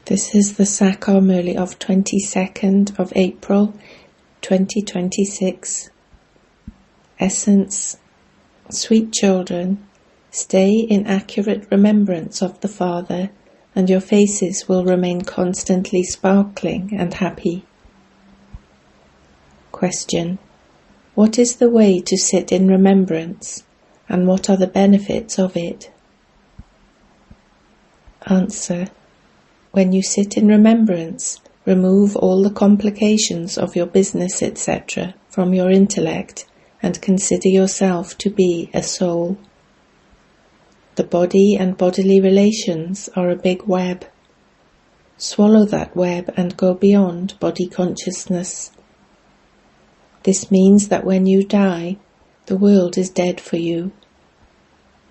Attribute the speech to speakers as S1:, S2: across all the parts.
S1: This is the Sakar Murli of 22nd of April 2026. Essence: sweet children, stay in accurate remembrance of the Father, and your faces will remain constantly sparkling and happy. Question: what is the way to sit in remembrance, and what are the benefits of it? Answer: when you sit in remembrance, remove all the complications of your business, etc., from your intellect and consider yourself to be a soul. The body and bodily relations are a big web. Swallow that web and go beyond body consciousness. This means that when you die, the world is dead for you.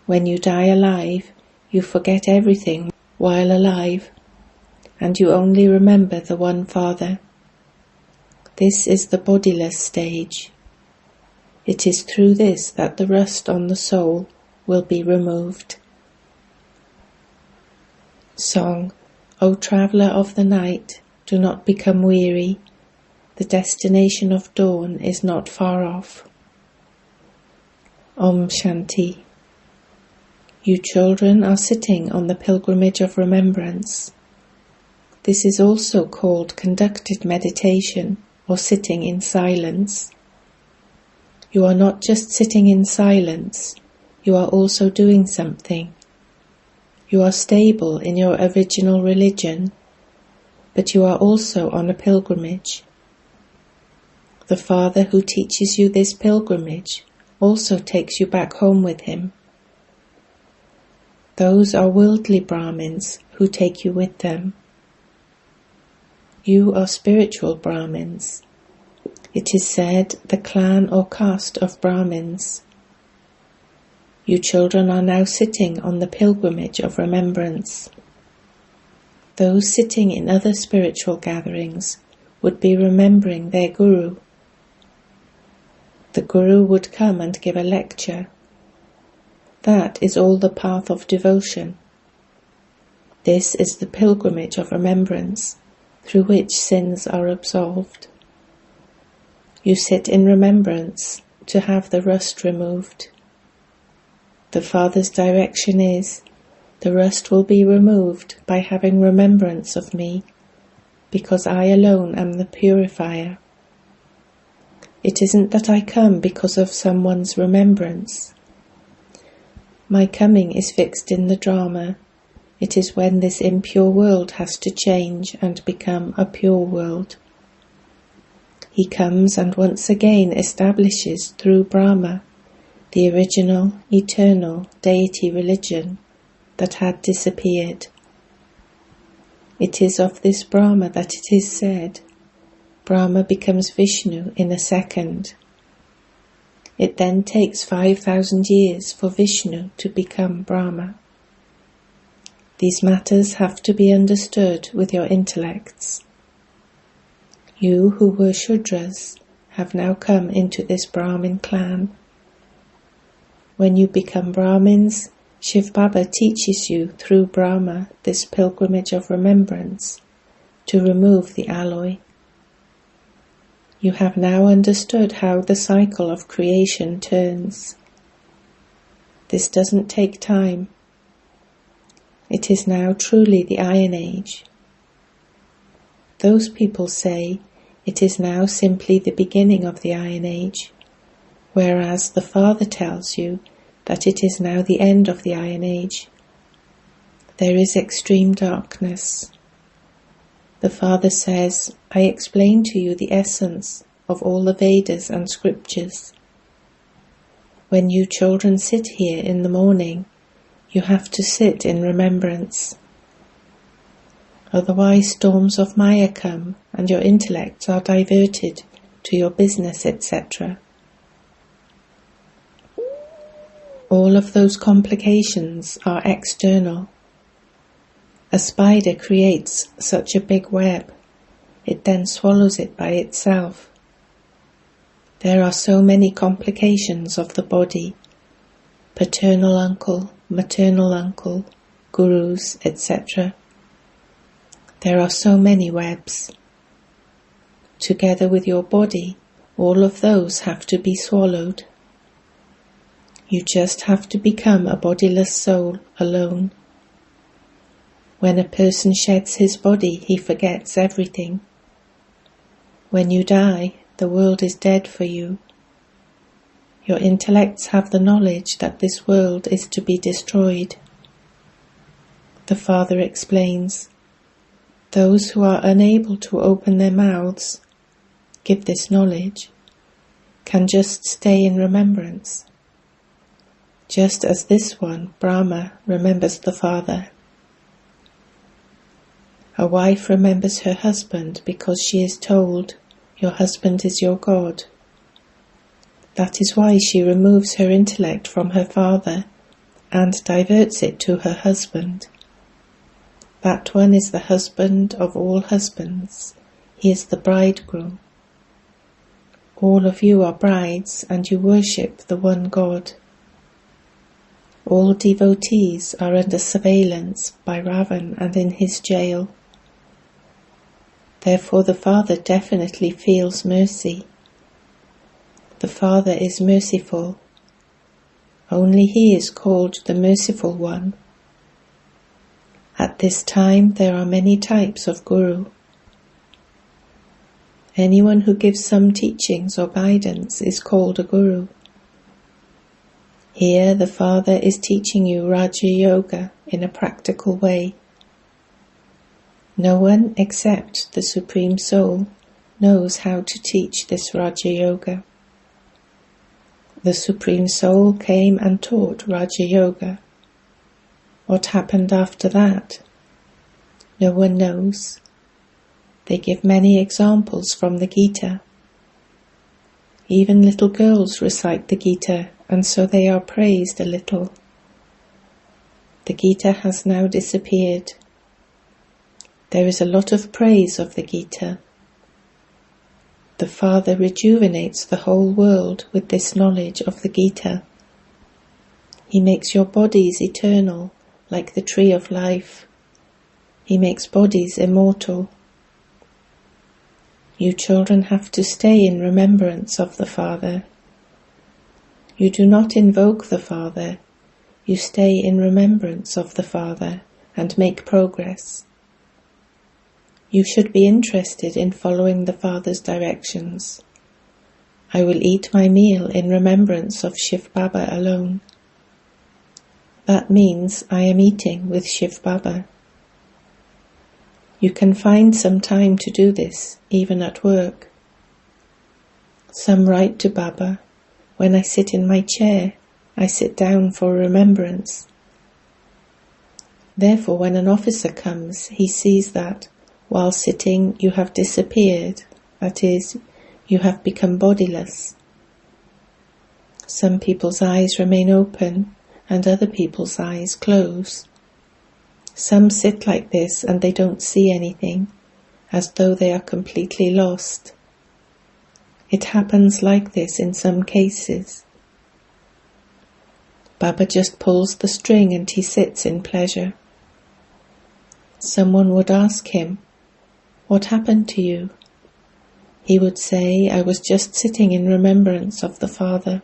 S1: When you die alive, you forget everything while alive, and you only remember the one Father. This is the bodiless stage. It is through this that the rust on the soul will be removed. Song: O traveller of the night, do not become weary. The destination of dawn is not far off. Om Shanti. You children are sitting on the pilgrimage of remembrance. This is also called conducted meditation or sitting in silence. You are not just sitting in silence, you are also doing something. You are stable in your original religion, but you are also on a pilgrimage. The Father who teaches you this pilgrimage also takes you back home with him. Those are worldly Brahmins who take you with them. You are spiritual Brahmins. It is said, the clan or caste of Brahmins. You children are now sitting on the pilgrimage of remembrance. Those sitting in other spiritual gatherings would be remembering their Guru. The Guru would come and give a lecture. That is all the path of devotion. This is the pilgrimage of remembrance, through which sins are absolved. You sit in remembrance to have the rust removed. The Father's direction is, the rust will be removed by having remembrance of me, because I alone am the purifier. It isn't that I come because of someone's remembrance. My coming is fixed in the drama. It is when this impure world has to change and become a pure world. He comes and once again establishes through Brahma the original, eternal deity religion that had disappeared. It is of this Brahma that it is said, Brahma becomes Vishnu in a second. It then takes 5,000 years for Vishnu to become Brahma. These matters have to be understood with your intellects. You who were Shudras have now come into this Brahmin clan. When you become Brahmins, Shiv Baba teaches you through Brahma this pilgrimage of remembrance to remove the alloy. You have now understood how the cycle of creation turns. This doesn't take time. It is now truly the Iron Age. Those people say it is now simply the beginning of the Iron Age, whereas the Father tells you that it is now the end of the Iron Age. There is extreme darkness. The Father says, I explain to you the essence of all the Vedas and scriptures. When you children sit here in the morning, you have to sit in remembrance. Otherwise storms of Maya come and your intellects are diverted to your business, etc. All of those complications are external. A spider creates such a big web, it then swallows it by itself. There are so many complications of the body, paternal uncle, maternal uncle, gurus, etc. There are so many webs. Together with your body, all of those have to be swallowed. You just have to become a bodiless soul alone. When a person sheds his body, he forgets everything. When you die, the world is dead for you. Your intellects have the knowledge that this world is to be destroyed. The Father explains, those who are unable to open their mouths, give this knowledge, can just stay in remembrance. Just as this one, Brahma, remembers the Father. A wife remembers her husband because she is told, your husband is your God. That is why she removes her intellect from her father and diverts it to her husband. That one is the husband of all husbands. He is the bridegroom. All of you are brides and you worship the one God. All devotees are under surveillance by Ravan and in his jail. Therefore the Father definitely feels mercy. The Father is merciful. Only He is called the Merciful One. At this time there are many types of Guru. Anyone who gives some teachings or guidance is called a Guru. Here the Father is teaching you Raja Yoga in a practical way. No one except the Supreme Soul knows how to teach this Raja Yoga. The Supreme Soul came and taught Raja Yoga. What happened after that? No one knows. They give many examples from the Gita. Even little girls recite the Gita, and so they are praised a little. The Gita has now disappeared. There is a lot of praise of the Gita. The Father rejuvenates the whole world with this knowledge of the Gita. He makes your bodies eternal, like the tree of life. He makes bodies immortal. You children have to stay in remembrance of the Father. You do not invoke the Father. You stay in remembrance of the Father and make progress. You should be interested in following the Father's directions. I will eat my meal in remembrance of Shiv Baba alone. That means I am eating with Shiv Baba. You can find some time to do this, even at work. Some write to Baba, when I sit in my chair, I sit down for remembrance. Therefore, when an officer comes, he sees that, while sitting, you have disappeared, that is, you have become bodiless. Some people's eyes remain open, and other people's eyes close. Some sit like this and they don't see anything, as though they are completely lost. It happens like this in some cases. Baba just pulls the string and he sits in pleasure. Someone would ask him, "What happened to you?" He would say, "I was just sitting in remembrance of the Father."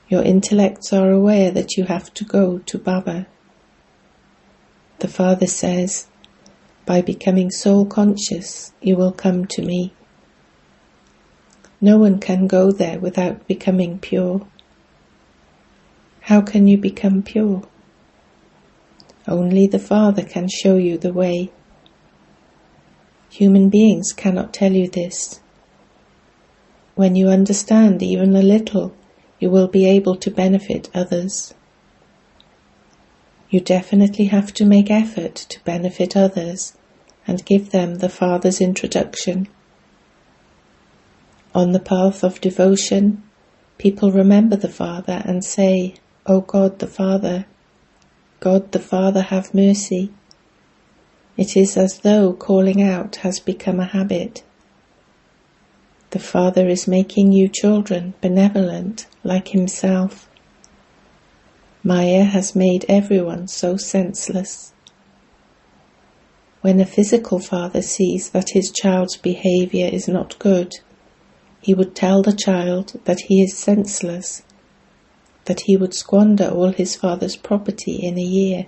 S1: Your intellects are aware that you have to go to Baba. The Father says, "By becoming soul conscious, you will come to me." No one can go there without becoming pure. How can you become pure? Only the Father can show you the way. Human beings cannot tell you this. When you understand even a little, you will be able to benefit others. You definitely have to make effort to benefit others and give them the Father's introduction. On the path of devotion, people remember the Father and say, "O God the Father, God the Father have mercy." It is as though calling out has become a habit. The Father is making you children benevolent like Himself. Maya has made everyone so senseless. When a physical father sees that his child's behavior is not good, he would tell the child that he is senseless, that he would squander all his father's property in a year.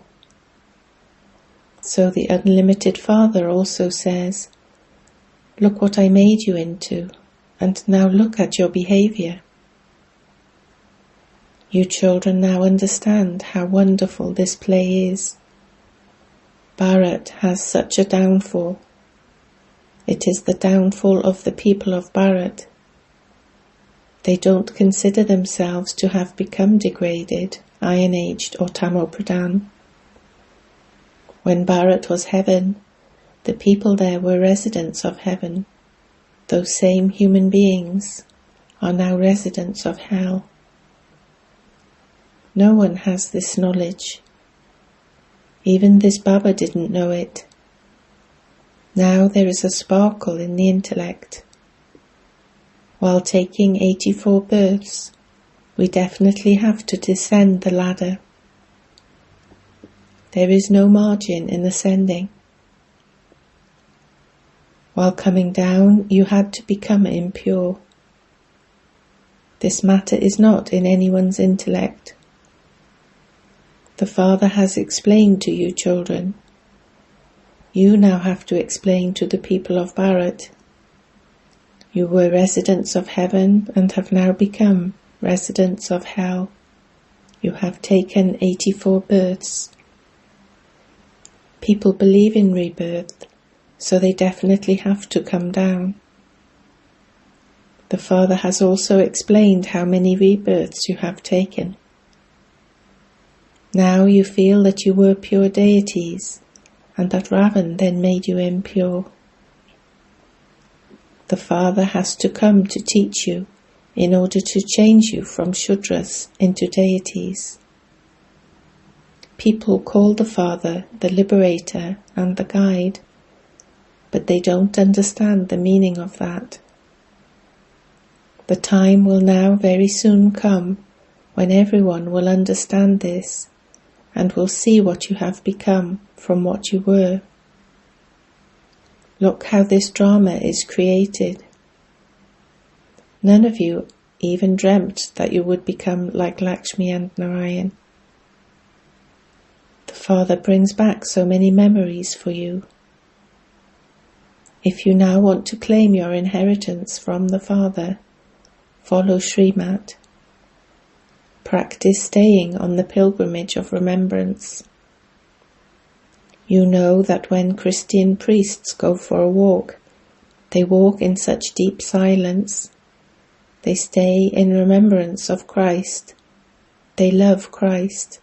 S1: So the unlimited Father also says, "Look what I made you into, and now look at your behavior." You children now understand how wonderful this play is. Bharat has such a downfall. It is the downfall of the people of Bharat. They don't consider themselves to have become degraded, iron-aged or Tamo-pradhan. When Bharat was heaven, the people there were residents of heaven. Those same human beings are now residents of hell. No one has this knowledge. Even this Baba didn't know it. Now there is a sparkle in the intellect. While taking 84 births, we definitely have to descend the ladder. There is no margin in ascending. While coming down, you had to become impure. This matter is not in anyone's intellect. The Father has explained to you, children. You now have to explain to the people of Bharat. You were residents of heaven and have now become residents of hell. You have taken 84 births. People believe in rebirth, so they definitely have to come down. The Father has also explained how many rebirths you have taken. Now you feel that you were pure deities, and that Ravan then made you impure. The Father has to come to teach you in order to change you from Shudras into deities. People call the Father the liberator and the guide, but they don't understand the meaning of that. The time will now very soon come when everyone will understand this and will see what you have become from what you were. Look how this drama is created. None of you even dreamt that you would become like Lakshmi and Narayan. The Father brings back so many memories for you. If you now want to claim your inheritance from the Father, follow Srimat. Practice staying on the pilgrimage of remembrance. You know that when Christian priests go for a walk, they walk in such deep silence. They stay in remembrance of Christ. They love Christ.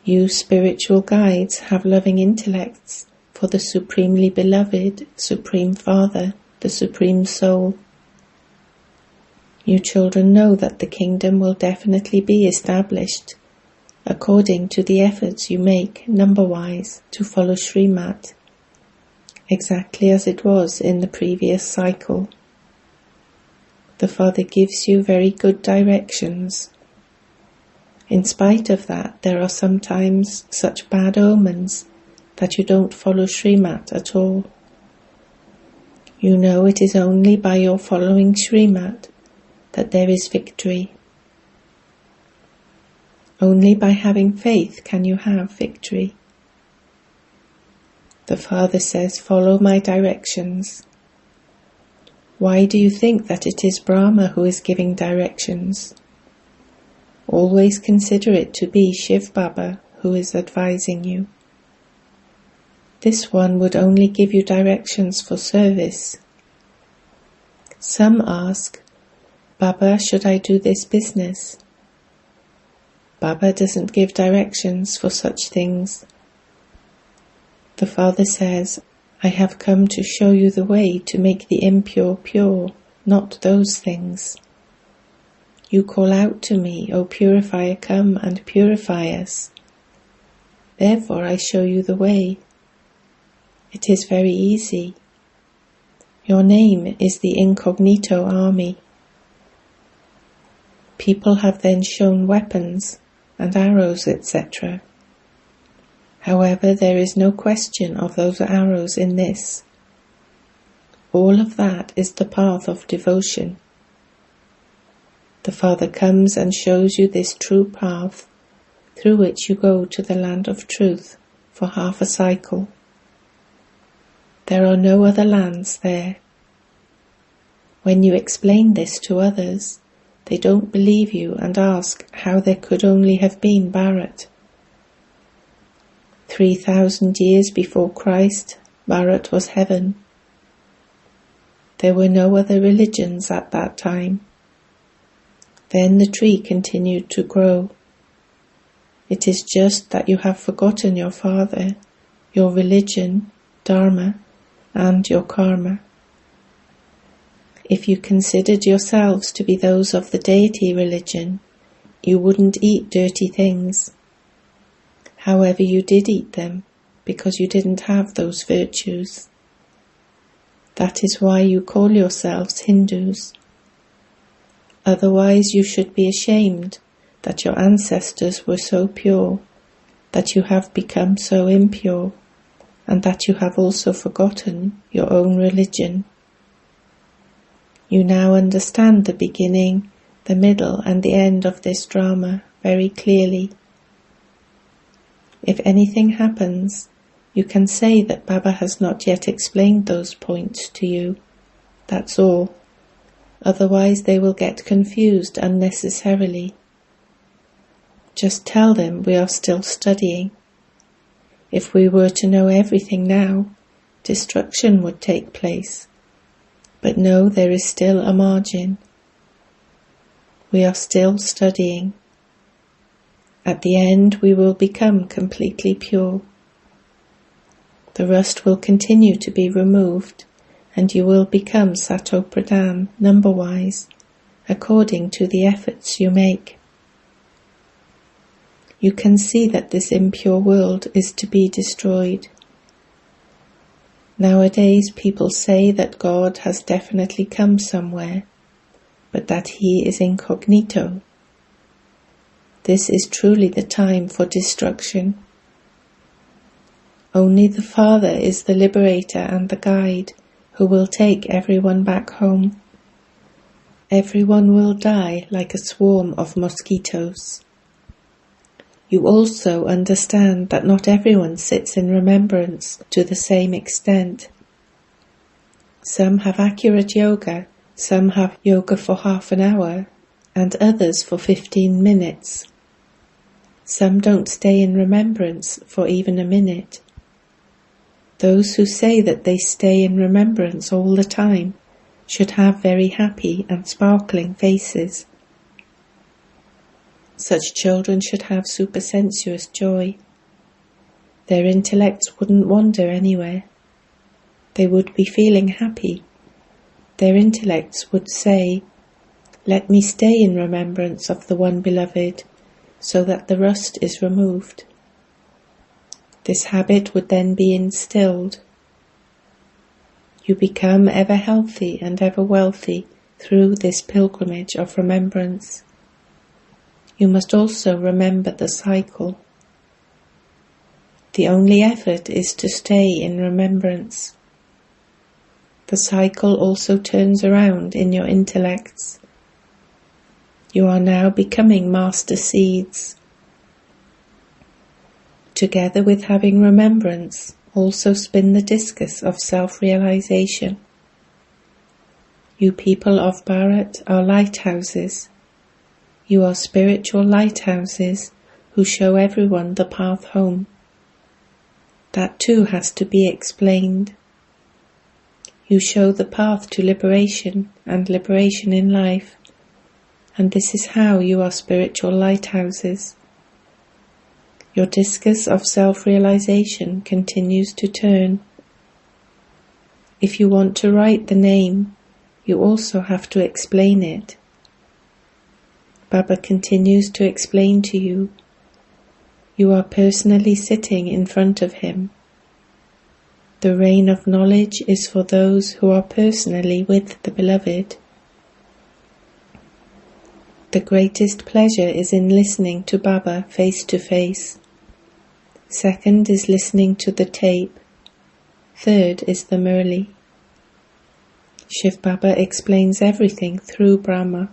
S1: You spiritual guides have loving intellects for the supremely beloved, Supreme Father, the Supreme Soul. You children know that the kingdom will definitely be established according to the efforts you make number-wise to follow Srimat, exactly as it was in the previous cycle. The Father gives you very good directions. In spite of that, there are sometimes such bad omens that you don't follow Srimat at all. You know it is only by your following Srimat that there is victory. Only by having faith can you have victory. The Father says, follow my directions. Why do you think that it is Brahma who is giving directions? Always consider it to be Shiv Baba who is advising you. This one would only give you directions for service. Some ask, Baba, should I do this business? Baba doesn't give directions for such things. The Father says, I have come to show you the way to make the impure pure, not those things. You call out to me, O purifier, come and purify us. Therefore I show you the way. It is very easy. Your name is the incognito army. People have then shown weapons and arrows, etc. However, there is no question of those arrows in this. All of that is the path of devotion. The Father comes and shows you this true path through which you go to the land of truth for half a cycle. There are no other lands there. When you explain this to others, they don't believe you and ask how there could only have been Bharat. 3,000 years before Christ, Bharat was heaven. There were no other religions at that time. Then the tree continued to grow. It is just that you have forgotten your father, your religion, dharma, and your karma. If you considered yourselves to be those of the deity religion, you wouldn't eat dirty things. However, you did eat them because you didn't have those virtues. That is why you call yourselves Hindus. Otherwise, you should be ashamed that your ancestors were so pure, that you have become so impure, and that you have also forgotten your own religion. You now understand the beginning, the middle, and the end of this drama very clearly. If anything happens, you can say that Baba has not yet explained those points to you. That's all. Otherwise they will get confused unnecessarily. Just tell them we are still studying. If we were to know everything now, destruction would take place. But no, there is still a margin. We are still studying. At the end, we will become completely pure. The rust will continue to be removed, and you will become Sato Pradhan, number-wise, according to the efforts you make. You can see that this impure world is to be destroyed. Nowadays, people say that God has definitely come somewhere, but that he is incognito. This is truly the time for destruction. Only the Father is the liberator and the guide who will take everyone back home. Everyone will die like a swarm of mosquitoes. You also understand that not everyone sits in remembrance to the same extent. Some have accurate yoga, some have yoga for half an hour, and others for 15 minutes. Some don't stay in remembrance for even a minute. Those who say that they stay in remembrance all the time should have very happy and sparkling faces. Such children should have supersensuous joy. Their intellects wouldn't wander anywhere. They would be feeling happy. Their intellects would say, "Let me stay in remembrance of the one beloved, so that the rust is removed." This habit would then be instilled. You become ever healthy and ever wealthy through this pilgrimage of remembrance. You must also remember the cycle. The only effort is to stay in remembrance. The cycle also turns around in your intellects. You are now becoming master seeds. Together with having remembrance, also spin the discus of self-realization. You people of Bharat are lighthouses. You are spiritual lighthouses who show everyone the path home. That too has to be explained. You show the path to liberation and liberation in life, and this is how you are spiritual lighthouses. Your discus of self-realization continues to turn. If you want to write the name, you also have to explain it. Baba continues to explain to you. You are personally sitting in front of him. The rain of knowledge is for those who are personally with the Beloved. The greatest pleasure is in listening to Baba face to face. Second is listening to the tape. Third is the Murli. Shiv Baba explains everything through Brahma.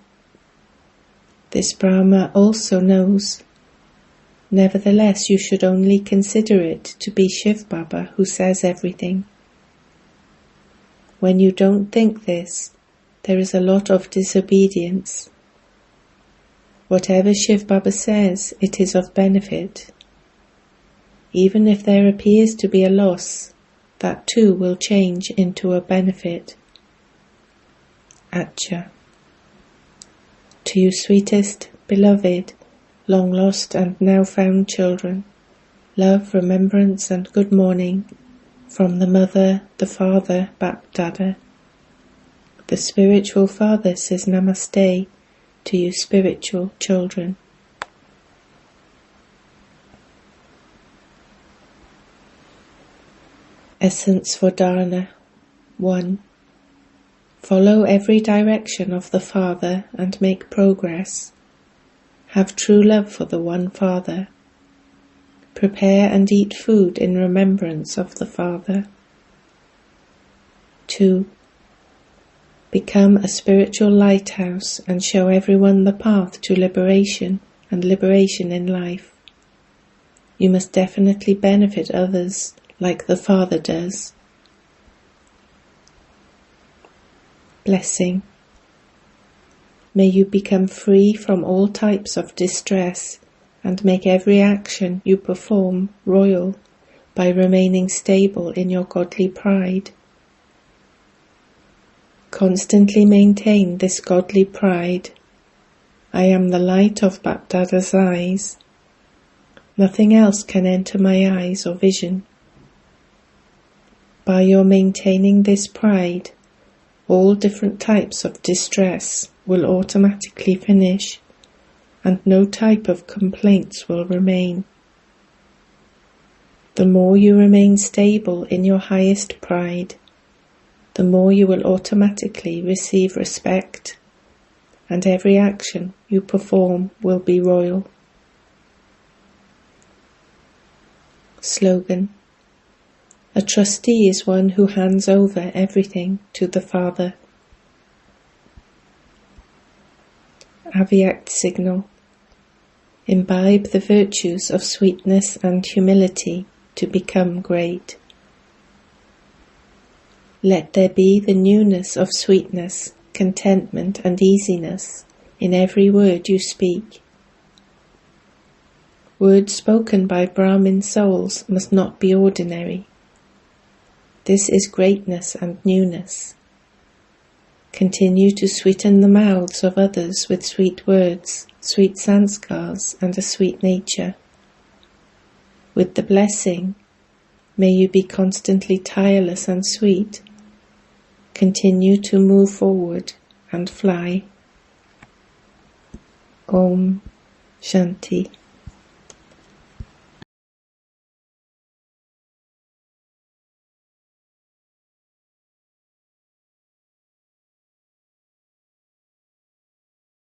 S1: This Brahma also knows. Nevertheless, you should only consider it to be Shiv Baba who says everything. When you don't think this, there is a lot of disobedience. Whatever Shiv Baba says, it is of benefit. Even if there appears to be a loss, that too will change into a benefit. Acha. To you sweetest, beloved, long lost and now found children, love, remembrance and good morning from the Mother, the Father, Bap-Dada. The spiritual Father says Namaste to you spiritual children. Essence for Dharana. 1. Follow every direction of the Father and make progress. Have true love for the one Father. Prepare and eat food in remembrance of the Father. 2. Become a spiritual lighthouse and show everyone the path to liberation and liberation in life. You must definitely benefit others like the Father does. Blessing. May you become free from all types of distress and make every action you perform royal by remaining stable in your godly pride. Constantly maintain this godly pride. I am the light of Bap-Dada's eyes. Nothing else can enter my eyes or vision. By your maintaining this pride, all different types of distress will automatically finish, and no type of complaints will remain. The more you remain stable in your highest pride, the more you will automatically receive respect, and every action you perform will be royal. Slogan. A trustee is one who hands over everything to the Father. Avyact signal. Imbibe the virtues of sweetness and humility to become great. Let there be the newness of sweetness, contentment and easiness in every word you speak. Words spoken by Brahmin souls must not be ordinary. This is greatness and newness. Continue to sweeten the mouths of others with sweet words, sweet sanskars, and a sweet nature. With the blessing, may you be constantly tireless and sweet. Continue to move forward and fly. Om Shanti.